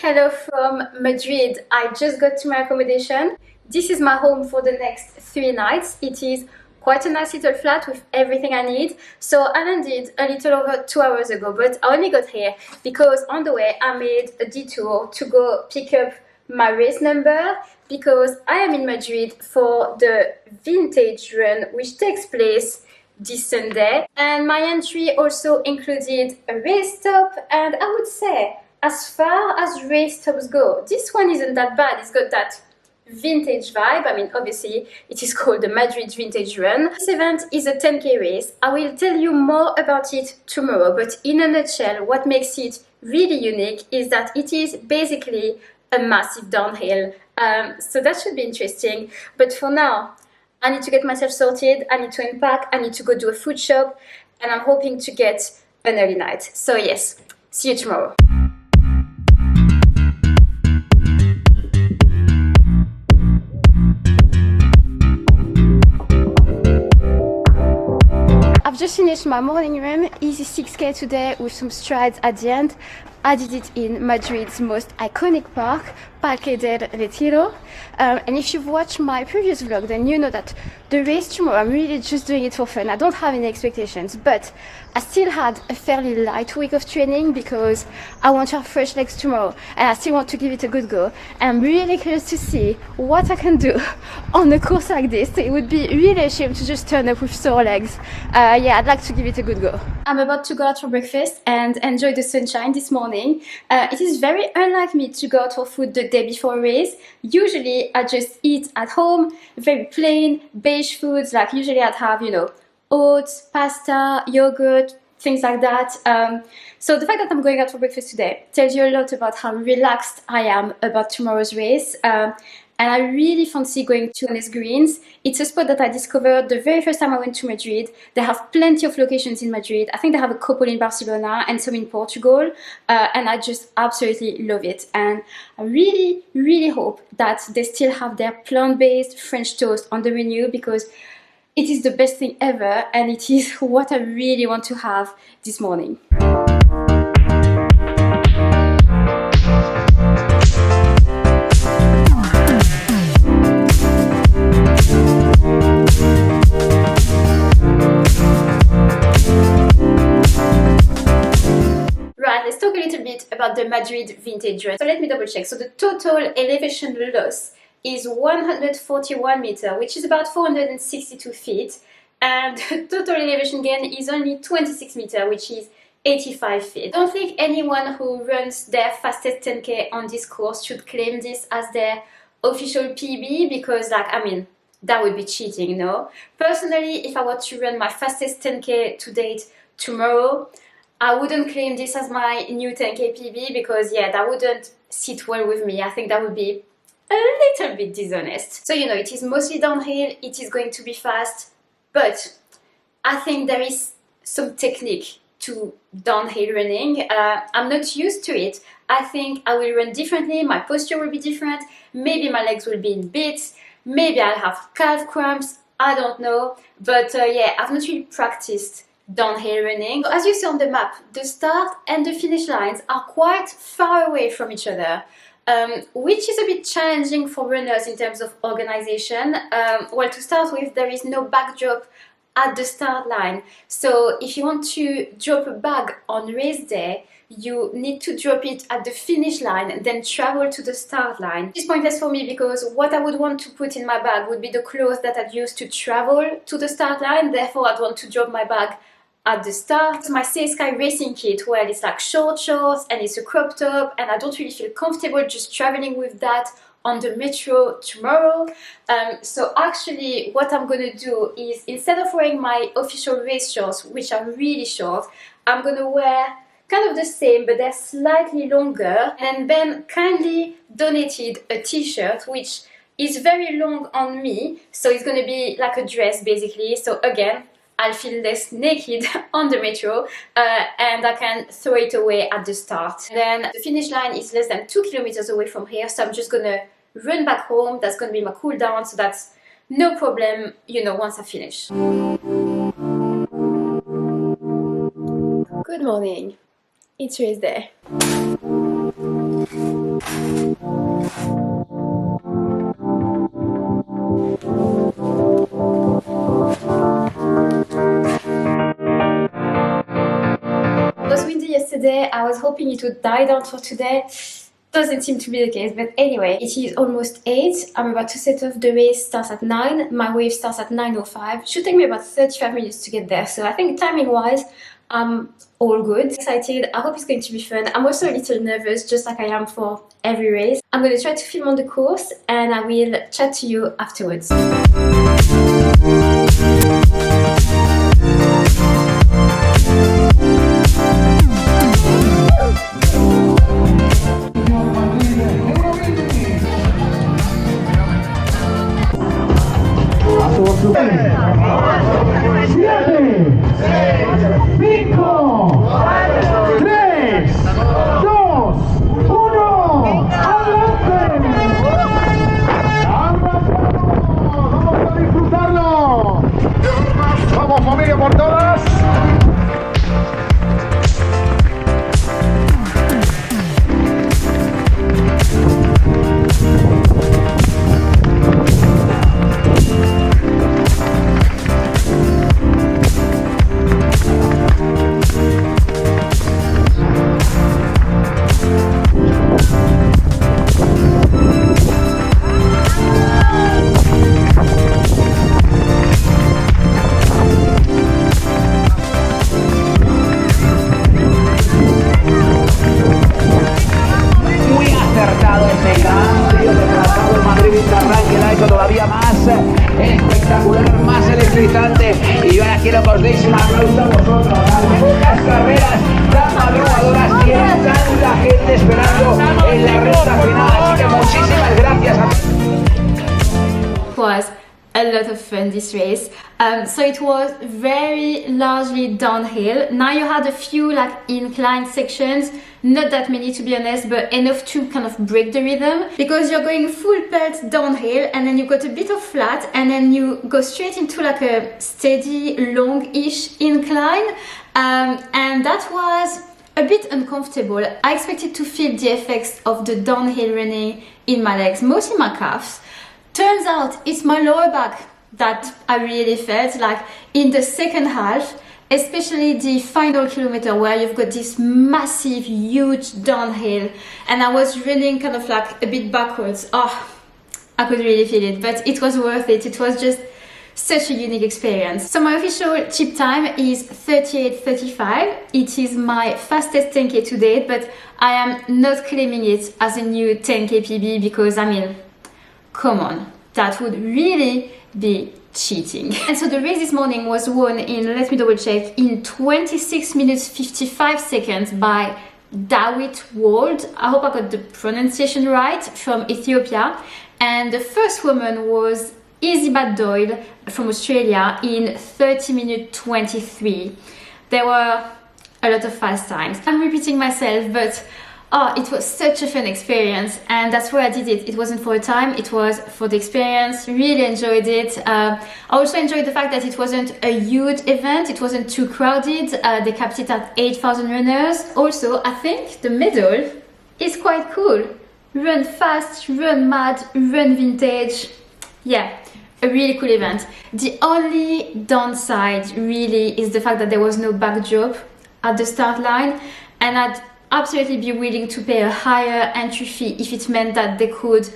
Hello from Madrid. I just got to my accommodation. This is my home for the next 3 nights. It is quite a nice little flat with everything I need. So I landed a little over 2 hours ago, but I only got here because on the way I made a detour to go pick up my race number because I am in Madrid for the vintage run which takes place this Sunday, and my entry also included a race stop, and I would say as far as race stops go, this one isn't that bad. It's got that vintage vibe. I mean, obviously it is called the Madrid Vintage Run. This event is a 10k race. I will tell you more about it tomorrow, but in a nutshell, what makes it really unique is that it is basically a massive downhill, so that should be interesting. But for now, I need to get myself sorted, I need to unpack, I need to go do a food shop, and I'm hoping to get an early night. So yes, see you tomorrow. I've just finished my morning run, easy 6k today with some strides at the end. I did it in Madrid's most iconic park, Parque del Retiro. And if you've watched my previous vlog, then you know that the race tomorrow, I'm really just doing it for fun. I don't have any expectations, but I still had a fairly light week of training because I want to have fresh legs tomorrow and I still want to give it a good go. And I'm really curious to see what I can do on a course like this. So it would be really a shame to just turn up with sore legs. Yeah, I'd like to give it a good go. I'm about to go out for breakfast and enjoy the sunshine this morning. It is very unlike me to go out for food the day before a race. Usually I just eat at home, very plain, beige foods, like usually I'd have, you know, oats, pasta, yogurt, things like that. So the fact that I'm going out for breakfast today tells you a lot about how relaxed I am about tomorrow's race. And I really fancy going to Honest Greens. It's a spot that I discovered the very first time I went to Madrid. They have plenty of locations in Madrid. I think they have a couple in Barcelona and some in Portugal. And I just absolutely love it. And I really, really hope that they still have their plant-based French toast on the menu because it is the best thing ever and it is what I really want to have this morning. Let's talk a little bit about the Madrid Vintage Run. So let me double check. So the total elevation loss is 141 meters, which is about 462 feet. And the total elevation gain is only 26 meters, which is 85 feet. I don't think anyone who runs their fastest 10k on this course should claim this as their official PB because, like, I mean, that would be cheating, no? Personally, if I were to run my fastest 10k to date tomorrow, I wouldn't claim this as my new 10k PB because, yeah, that wouldn't sit well with me. I think that would be a little bit dishonest. So, you know, it is mostly downhill, it is going to be fast, but I think there is some technique to downhill running. I'm not used to it. I think I will run differently, my posture will be different, maybe my legs will be in bits, maybe I'll have calf cramps, I don't know. But yeah, I've not really practiced downhill running. As you see on the map, the start and the finish lines are quite far away from each other, which is a bit challenging for runners in terms of organization. Well, to start with, there is no backdrop at the start line. So if you want to drop a bag on race day, you need to drop it at the finish line and then travel to the start line. It's pointless for me because what I would want to put in my bag would be the clothes that I'd use to travel to the start line. Therefore, I'd want to drop my bag at the start. My Say Sky racing kit, well, it's like short shorts and it's a crop top and I don't really feel comfortable just traveling with that on the metro tomorrow. So actually what I'm gonna do is, instead of wearing my official race shorts, which are really short, I'm gonna wear kind of the same but they're slightly longer. And Ben kindly donated a t-shirt which is very long on me, so it's gonna be like a dress basically. So again, I'll feel less naked on the metro and I can throw it away at the start. And then the finish line is less than 2 kilometers away from here, so I'm just gonna run back home. That's gonna be my cool down, so that's no problem, you know, once I finish. Good morning. It's race day. was hoping it would die down for today. Doesn't seem to be the case, but anyway, it is almost 8. I'm about to set off. The race starts at 9. My wave starts at 9:05. Should take me about 35 minutes to get there, so I think timing wise I'm all good. Excited. I hope it's going to be fun. I'm also a little nervous, just like I am for every race. I'm going to try to film on the course and I will chat to you afterwards. Espectacular, más electrizante, y yo ahora quiero que os deis un aplauso a vosotros. Las pocas carreras tan madrugadoras tienen tanta gente esperando en la recta final, así que muchísimas gracias a Was a lot of fun, this race. So it was very largely downhill. Now you had a few like incline sections, not that many to be honest, but enough to kind of break the rhythm, because you're going full pelt downhill and then you got a bit of flat and then you go straight into like a steady long-ish incline, and that was a bit uncomfortable. I expected to feel the effects of the downhill running in my legs, mostly my calves. Turns out it's my lower back that I really felt like in the second half, especially the final kilometer where you've got this massive, huge downhill, and I was running kind of like a bit backwards. Oh, I could really feel it, but it was worth it. It was just such a unique experience. So my official chip time is 38:35. It is my fastest 10k to date, but I am not claiming it as a new 10k PB because, I mean, come on, that would really be cheating. And so the race this morning was won in, let me double check, in 26 minutes 55 seconds by Dawit Wold. I hope I got the pronunciation right, from Ethiopia. And the first woman was Isibat Doyle from Australia in 30 minutes 23. There were a lot of fast times. I'm repeating myself, but oh, it was such a fun experience, and that's why I did it. It wasn't for a time, it was for the experience. Really enjoyed it. I also enjoyed the fact that it wasn't a huge event, it wasn't too crowded. They capped it at 8,000 runners. Also, I think the medal is quite cool. Run fast, run mad, run vintage. Yeah, a really cool event. The only downside really is the fact that there was no backdrop at the start line, and I'd absolutely be willing to pay a higher entry fee if it meant that they could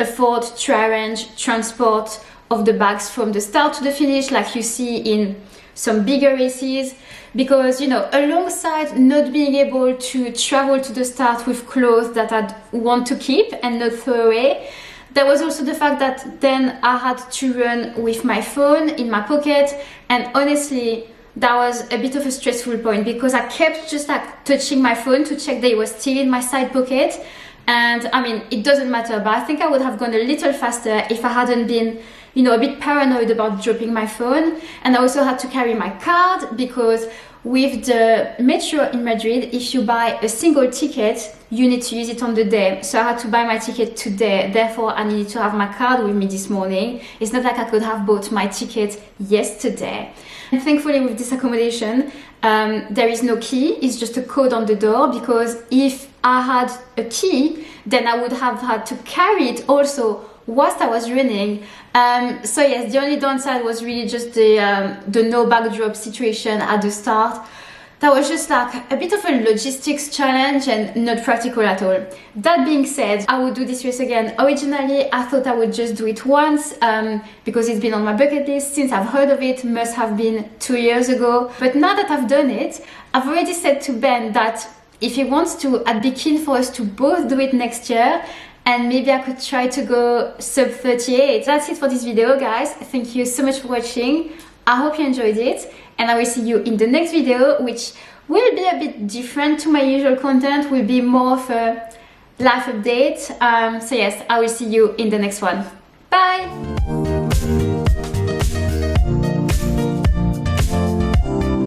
afford to arrange transport of the bags from the start to the finish, like you see in some bigger races. Because, you know, alongside not being able to travel to the start with clothes that I'd want to keep and not throw away, there was also the fact that then I had to run with my phone in my pocket, and honestly that was a bit of a stressful point because I kept just like touching my phone to check that it was still in my side pocket. And I mean, it doesn't matter, but I think I would have gone a little faster if I hadn't been, you know, a bit paranoid about dropping my phone. And I also had to carry my card because with the metro in Madrid, if you buy a single ticket, you need to use it on the day. So I had to buy my ticket today. Therefore, I needed to have my card with me this morning. It's not like I could have bought my ticket yesterday. And thankfully with this accommodation, there is no key. It's just a code on the door, because if I had a key, then I would have had to carry it also whilst I was running. So yes, the only downside was really just the no backdrop situation at the start. that was just like a bit of a logistics challenge and not practical at all. That being said, I would do this race again. Originally, I thought I would just do it once because it's been on my bucket list since I've heard of it, must have been 2 years ago. But now that I've done it, I've already said to Ben that if he wants to, I'd be keen for us to both do it next year, and maybe I could try to go sub 38. That's it for this video, guys. Thank you so much for watching. I hope you enjoyed it, and I will see you in the next video, which will be a bit different to my usual content, will be more of a life update. So yes, I will see you in the next one. Bye!